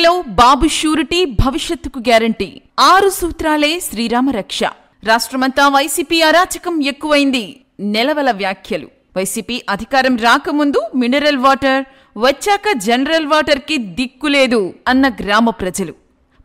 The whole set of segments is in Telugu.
పాదయాత్రలో బాబు షూరిటీ భవిష్యత్తుకు గ్యారంటీ 6 సూత్రాలే శ్రీరామ రక్ష. రాష్ట్రమంతా వైసీపీ అరాచకం ఎక్కువైంది. నెలవల వ్యాఖ్యలు. వైసీపీ అధికారం రాకముందు మినరల్ వాటర్, వచ్చాక జనరల్ వాటర్ కి దిక్కులేదు అన్న గ్రామ ప్రజలు.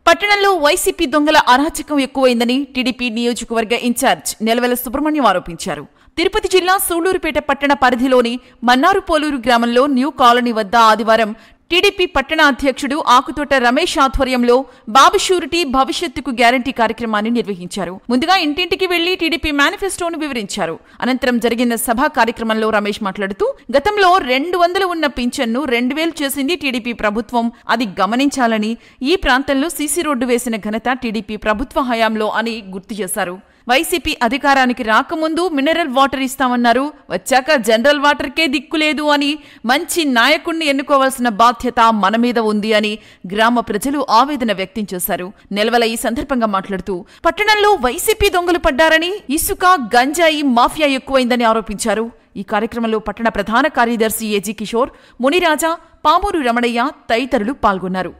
పట్టణంలో వైసీపీ దొంగల అరాచకం ఎక్కువైందని టీడీపీ నియోజకవర్గ ఇన్ఛార్జ్ నెలవెల సుబ్రహ్మణ్యం ఆరోపించారు. తిరుపతి జిల్లా సూళ్లూరుపేట పట్టణ పరిధిలోని మన్నారుపోలూరు గ్రామంలో న్యూ కాలనీ వద్ద ఆదివారం టీడీపీ పట్టణ అధ్యక్షుడు ఆకుతోట రమేష్ ఆధ్వర్యంలో బాబు షూరిటీ భవిష్యత్తుకు గ్యారంటీ కార్యక్రమాన్ని నిర్వహించారు. ముందుగా ఇంటింటికి వెళ్లి టీడీపీ మేనిఫెస్టోను వివరించారు. అనంతరం జరిగిన సభా కార్యక్రమంలో రమేష్ మాట్లాడుతూ గతంలో 200 ఉన్న పింఛన్ను 2000 చేసింది టీడీపీ ప్రభుత్వం, అది గమనించాలని, ఈ ప్రాంతంలో సీసీ రోడ్డు వేసిన ఘనత టీడీపీ ప్రభుత్వ హయాంలో అని గుర్తు చేశారు. వైసీపీ అధికారానికి రాకముందు మినరల్ వాటర్ ఇస్తామన్నారు, వచ్చాక జనరల్ వాటర్కే దిక్కులేదు అని, మంచి నాయకుణ్ణి ఎన్నుకోవాల్సిన బాధ్యత మన మీద ఉంది అని గ్రామ ప్రజలు ఆవేదన వ్యక్తం చేశారు. నెలవల ఈ సందర్భంగా మాట్లాడుతూ పట్టణంలో వైసీపీ దొంగలు పడ్డారని, ఇసుక, గంజాయి మాఫియా ఎక్కువైందని ఆరోపించారు. ఈ కార్యక్రమంలో పట్టణ ప్రధాన కార్యదర్శి ఏజీ కిషోర్, మునిరాజా, పామూరు రమణయ్య తదితరులు పాల్గొన్నారు.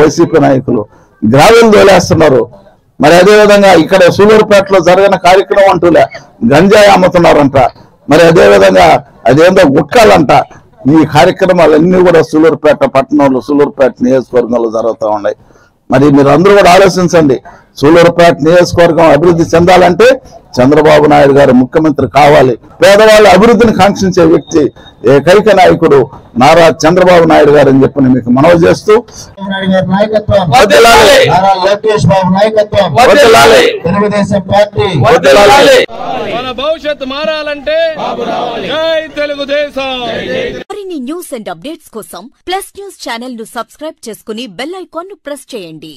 వైసీపీ నాయకులు గ్రావెల్ దోలేస్తున్నారు. మరి అదేవిధంగా ఇక్కడ సూలూరుపేటలో జరిగిన కార్యక్రమం అంటూలే గంజాయి అమ్ముతున్నారంట. మరి అదేవిధంగా అదేందో గుట్కాలంట. ఈ కార్యక్రమాలన్నీ కూడా సూలూరుపేట పట్టణంలో, సూలూరుపేట నియోజకవర్గంలో జరుగుతూ ఉన్నాయి. మరి మీరు అందరూ కూడా ఆలోచించండి. సూలూరుపేట నియోజకవర్గం అభివృద్ధి చెందాలంటే చంద్రబాబు నాయుడు గారు ముఖ్యమంత్రి కావాలి. పేదవాళ్ళ అభివృద్ధిని కాంక్షించే వ్యక్తి ఏకైక నాయకుడు నారా చంద్రబాబు నాయుడు గారు అని చెప్పి మీకు మనవి చేస్తూ భవిష్యత్తు మారాలంటే జై తెలుగుదేశం. మరిన్ని న్యూస్ అండ్ అప్డేట్స్ కోసం ప్లస్ న్యూస్ ఛానల్ ను సబ్స్క్రైబ్ చేసుకుని బెల్ ఐకాన్ ను ప్రెస్ చేయండి.